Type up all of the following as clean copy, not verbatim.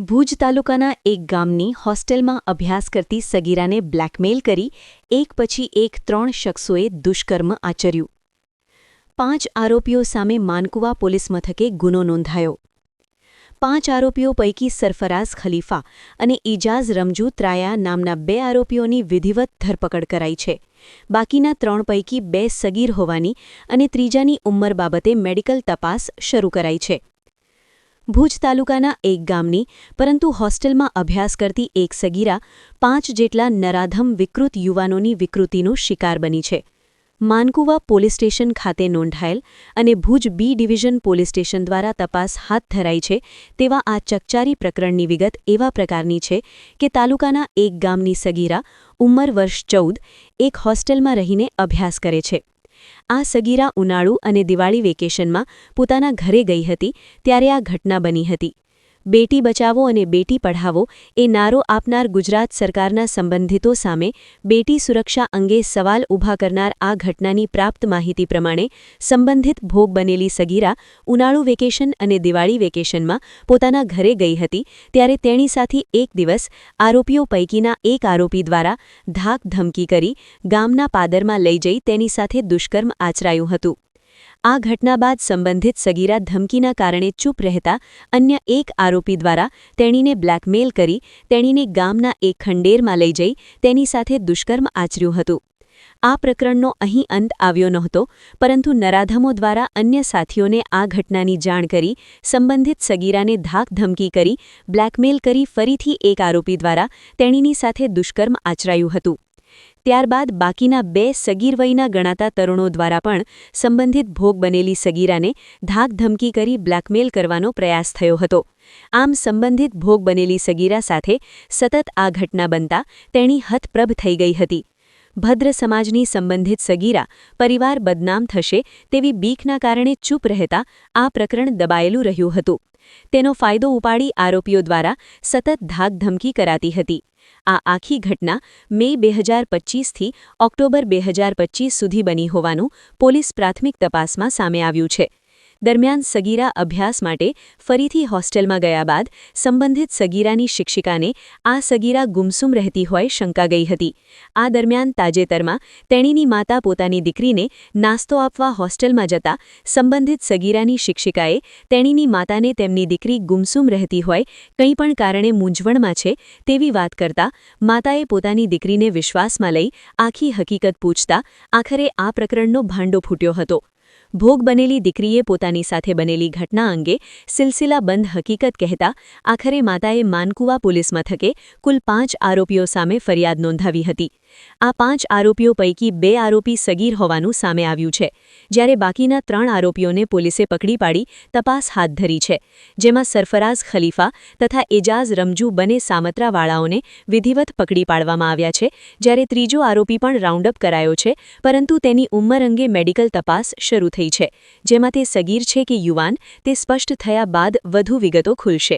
ભુજ તાલુકાના એક ગામની હોસ્ટેલમાં અભ્યાસ કરતી સગીરાને બ્લેકમેલ કરી એક પછી એક 3 શખ્સોએ દુષ્કર્મ આચર્યું। 5 આરોપીઓ સામે માનકુવા પોલીસ મથકે ગુનો નોંધાયો। 5 આરોપીઓ પૈકી સરફરાઝ ખલીફા અને ઇજાઝ રમજુ ત્રાયા નામના 2 આરોપીઓની વિધિવત ધરપકડ કરાઈ છે। બાકીના 3 પૈકી 2 સગીર હોવાની અને ત્રીજાની ઉંમર બાબતે મેડિકલ તપાસ શરૂ કરાઈ છે। ભુજ તાલુકાના એક ગામની પરંતુ હોસ્ટેલમાં અભ્યાસ કરતી એક સગીરા 5 જેટલા નરાધમ વિકૃત યુવાનોની વિકૃતિનો શિકાર બની છે। માનકુવા પોલીસ સ્ટેશન ખાતે નોંધાયેલ અને Bhuj B division police station દ્વારા તપાસ હાથ ધરાઈ છે તેવા આ ચકચારી પ્રકરણની વિગત એવા પ્રકારની છે કે તાલુકાના એક ગામની સગીરા ઉંમર વર્ષ 14 એક હોસ્ટેલમાં રહીને અભ્યાસ કરે છે। આ સગીરા ઉનાળુ અને દિવાળી વેકેશનમાં પોતાના ઘરે ગઈ હતી ત્યારે આ ઘટના બની હતી। બેટી બચાવો અને બેટી પઢાવો એ નારો આપનાર ગુજરાત સરકારના સંબંધિતો સામે બેટી સુરક્ષા અંગે સવાલ ઊભા કરનાર આ ઘટનાની પ્રાપ્ત માહિતી પ્રમાણે સંબંધિત ભોગ બનેલી સગીરા ઉનાળુ વેકેશન અને દિવાળી વેકેશનમાં પોતાના ઘરે ગઈ હતી ત્યારે તેણી સાથે એક દિવસ આરોપીઓ પૈકીના એક આરોપી દ્વારા ધાક ધમકી કરી ગામના પાદરમાં લઈ જઈ તેની સાથે દુષ્કર્મ આચરાયું હતું। આ ઘટના બાદ સંબંધિત સગીરા ધમકીના કારણે ચૂપ રહેતા અન્ય એક આરોપી દ્વારા તેણીને બ્લેકમેલ કરી તેણીને ગામના એક ખંડેરમાં લઈ જઈ તેની સાથે દુષ્કર્મ આચર્યું હતું। આ પ્રકરણનો અહીં અંત આવ્યો નહોતો પરંતુ નરાધમો દ્વારા અન્ય સાથીઓને આ ઘટનાની જાણ કરી સંબંધિત સગીરાને ધાક ધમકી કરી બ્લેકમેલ કરી ફરીથી એક આરોપી દ્વારા તેણીની સાથે દુષ્કર્મ આચરાયું હતું। ત્યારબાદ બાકીના 2 સગીર વયના ગણાતા તરુણો દ્વારા પણ સંબંધિત ભોગ બનેલી સગીરાને ધાક ધમકી કરી બ્લેકમેલ કરવાનો પ્રયાસ થયો હતો। આમ સંબંધિત ભોગ બનેલી સગીરા સાથે સતત આ ઘટના બનતા તેણી હતપ્રભ થઈ ગઈ હતી। ભદ્ર સમાજની સંબંધિત સગીરા પરિવાર બદનામ થશે તેવી બીકના કારણે ચૂપ રહેતા આ પ્રકરણ દબાયેલું રહ્યું હતું। તેનો ફાયદો ઉપાડી આરોપીઓ દ્વારા સતત ધાક ધમકી કરાતી હતી। આ આખી ઘટના મે 2025થી ઓક્ટોબર 2025 સુધી બની હોવાનું પોલીસ પ્રાથમિક તપાસમાં સામે આવ્યું છે। દરમિયાન સગીરા અભ્યાસ માટે ફરીથી હોસ્ટેલમાં ગયા બાદ સંબંધિત સગીરાની શિક્ષિકાને આ સગીરા ગુમસુમ રહેતી હોય શંકા ગઈ હતી। આ દરમિયાન તાજેતરમાં તેણીની માતા પોતાની દીકરીને નાસ્તો આપવા હોસ્ટેલમાં જતા સંબંધિત સગીરાની શિક્ષિકાએ તેણીની માતાને તેમની દીકરી ગુમસુમ રહેતી હોય કંઈ પણ કારણે મૂંઝવણમાં છે તેવી વાત કરતા માતાએ પોતાની દીકરીને વિશ્વાસમાં લઈ આખી હકીકત પૂછતા આખરે આ પ્રકરણનો ભાંડો ફૂટ્યો હતો। ભોગ બનેલી દીકરીએ પોતાની સાથે બનેલી ઘટના અંગે સિલસિલાબંધ હકીકત કહેતા આખરે માતાએ માનકુવા પોલીસ મથકે કુલ 5 આરોપીઓ સામે ફરિયાદ નોંધાવી હતી। આ 5 આરોપીઓ પૈકી 2 આરોપી સગીર હોવાનું સામે આવ્યું છે જ્યારે બાકીના 3 આરોપીઓને પોલીસે પકડી પાડી તપાસ હાથ ધરી છે જેમાં સરફરાઝ ખલીફા તથા એજાઝ રમજુ બને સામત્રાવાળાઓને વિધિવત પકડી પાડવામાં આવ્યા છે જ્યારે ત્રીજો આરોપી પણ રાઉન્ડઅપ કરાયો છે પરંતુ તેની ઉંમર અંગે મેડિકલ તપાસ શરૂ થઈ છે જેમાં તે સગીર છે કે યુવાન તે સ્પષ્ટ થયા બાદ વધુ વિગતો ખુલશે।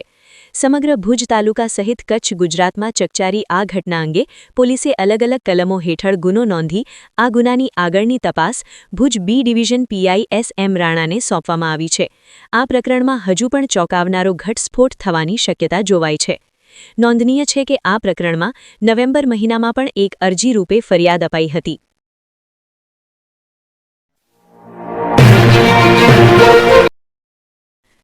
સમગ્ર ભુજ તાલુકા સહિત કચ્છ ગુજરાતમાં ચકચારી આ ઘટના અંગે પોલીસે અલગ અલગ કલમો હેઠળ ગુનો નોંધી આ ગુનાની આગળની તપાસ ભુજ બી ડિવિઝન પીઆઈ એસ.એમ. રાણાને સોંપવામાં આવી છે। આ પ્રકરણમાં હજુ પણ ચોંકાવનારો ઘટસ્ફોટ થવાની શક્યતા જોવાય છે। નોંધનીય છે કે આ પ્રકરણમાં નવેમ્બર મહિનામાં પણ એક અરજી રૂપે ફરિયાદ અપાઈ હતી।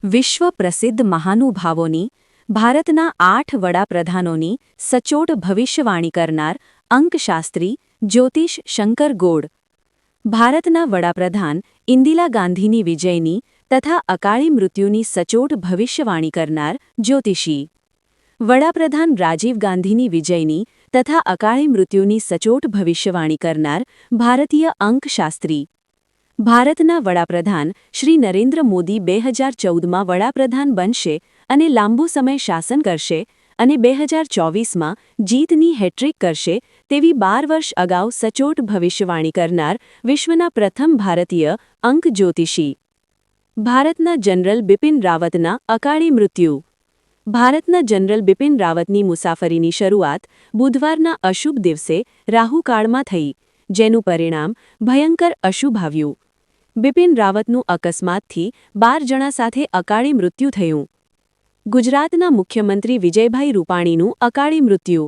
વિશ્વ પ્રસિદ્ધ મહાનુભાવોની ભારતના 8 વડાપ્રધાનોની સચોટ ભવિષ્યવાણી કરનાર અંકશાસ્ત્રી જ્યોતિષ શંકર ગોડ ભારતના વડાપ્રધાન ઇન્દિરા ગાંધીની વિજયની તથા અકાળી મૃત્યુની સચોટ ભવિષ્યવાણી કરનાર જ્યોતિષી વડાપ્રધાન રાજીવ ગાંધીની વિજયની તથા અકાળી મૃત્યુની સચોટ ભવિષ્યવાણી કરનાર ભારતીય અંકશાસ્ત્રી ભારતના વડાપ્રધાન શ્રી નરેન્દ્ર મોદી 2014માં વડાપ્રધાન બનશે અને લાંબો સમય શાસન કરશે અને 2024માં જીતની હેટ્રિક કરશે તેવી 12 વર્ષ અગાઉ સચોટ ભવિષ્યવાણી કરનાર વિશ્વના પ્રથમ ભારતીય અંક જ્યોતિષી ભારતના જનરલ બિપિન રાવતના અકાળી મૃત્યુ ભારતના જનરલ બિપિન રાવતની મુસાફરીની શરૂઆત બુધવારના અશુભ દિવસે રાહુકાળમાં થઈ જેનું પરિણામ ભયંકર અશુભ આવ્યું। બિપિન રાવતનું અકસ્માતથી 12 જણા સાથે અકાળી મૃત્યુ થયું। ગુજરાતના મુખ્યમંત્રી વિજયભાઈ રૂપાણીનું અકાળે મૃત્યુ.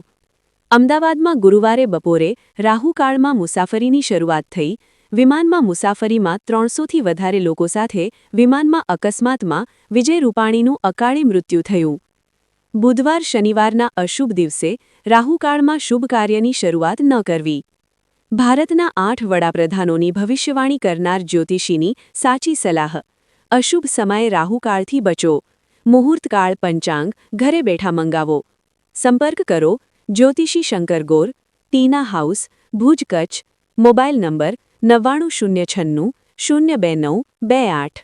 અમદાવાદમાં ગુરુવારે બપોરે રાહુકાળમાં મુસાફરીની શરૂઆત થઈ. વિમાનમાં મુસાફરીમાં 300થી વધારે લોકો સાથે વિમાનમાં અકસ્માતમાં વિજય રૂપાણીનું અકાળે મૃત્યુ થયું. બુધવાર શનિવારના અશુભ દિવસે રાહુકાળમાં શુભ કાર્યની શરૂઆત ન કરવી. ભારતના 8 વડાપ્રધાનોની ભવિષ્યવાણી કરનાર જ્યોતિષીની સાચી સલાહ. અશુભ સમયે રાહુકાળથી બચો. મુહૂર્તકાળ પંચાંગ ઘરે બેઠા મંગાવો. સંપર્ક કરો જ્યોતિષી Shankar Gor, Tina house, Bhuj, Kutch. Mobile number 9906 02928.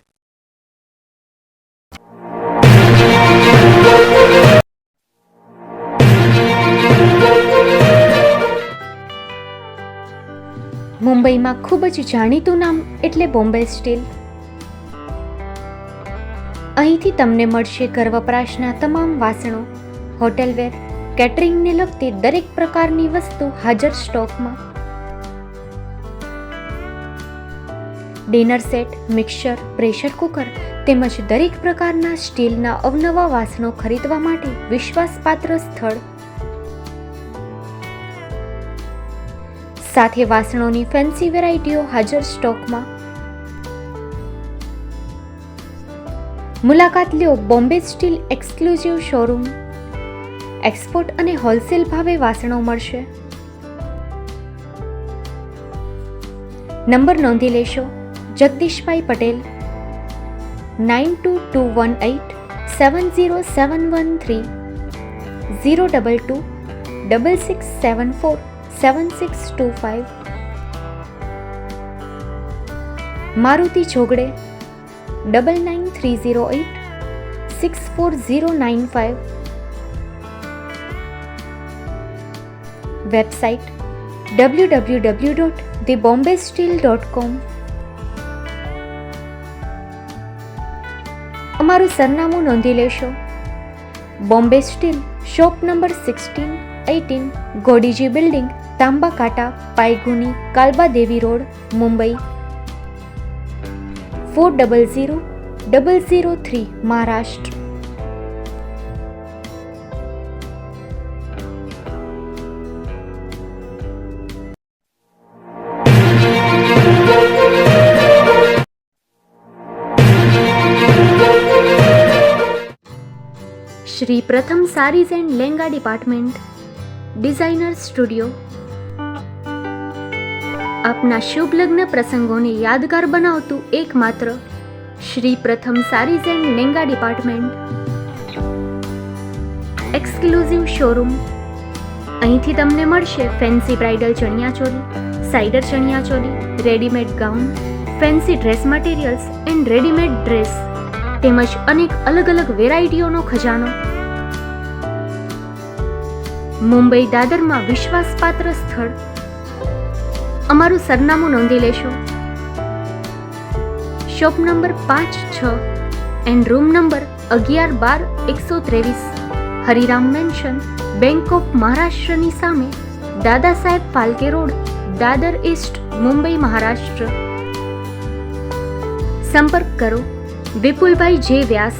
મુંબઈમાં ખૂબ જ જાણીતું નામ એટલે બોમ્બે સ્ટીલ. અહીંથી તમને મળશે ઘર વપરાશના તમામ વાસણો, હોટેલવેર, કેટરિંગને લગતી દરેક પ્રકારની વસ્તુ હાજર સ્ટોકમાં. Dinner set, mixer, pressure cooker તેમજ દરેક પ્રકારના સ્ટીલના અવનવા વાસણો ખરીદવા માટે વિશ્વાસપાત્ર સ્થળ. સાથે વાસણોની ફેન્સી વેરાયટીઓ હાજર સ્ટોકમાં. મુલાકાત લ્યો Bombay steel exclusive showroom. Export અને હોલસેલ ભાવે વાસણો મળશે. નંબર નોંધી લેશો. જગદીશભાઈ પટેલ 9221870713 022 6674 7625. મારુતિ જોગડે 999308 64095. Website www.thebombasteel.com. અમારું સરનામું નોંધી લેશો. Bombay steel, shop number 16-18, Godiji building, Tamba Kanta, Pydhonie, Kalba Devi road, Mumbai 400003, Maharashtra. Shri Pratham sarees and lehenga department, designer studio. આપના શુભ લગ્ન પ્રસંગોને યાદગાર બનાવતું એકમાત્ર Shri Pratham sarees and lehenga department, exclusive showroom. અહીંથી તમને મળશે fancy bridal chaniya choli, cider chaniya choli, readymade gown, fancy dress materials and readymade dress તેમજ અનેક અલગ અલગ વેરાયટીઓનો ખજાનો. મુંબઈ દાદરમાં વિશ્વાસપાત્ર સ્થળ. અમારું સરનામું નોંધી લેશો. Shop number 5-6 and room number 11-12-123, Hariram mansion, bank of મહારાષ્ટ્રની સામે, દાદા સાહેબ ફાલ્કે રોડ, દાદર ઈસ્ટ, મુંબઈ, મહારાષ્ટ્ર. સંપર્ક કરો વિપુલભાઈ જે વ્યાસ.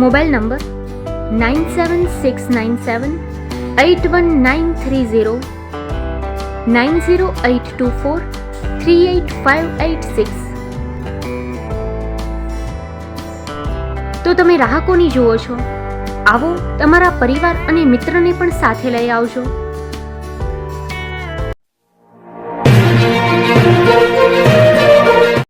Mobile number 9769781930, 9082438586. તો તમે રાહ કોની જુઓ છો? આવો, તમારા પરિવાર અને મિત્રને પણ સાથે લઈ આવજો.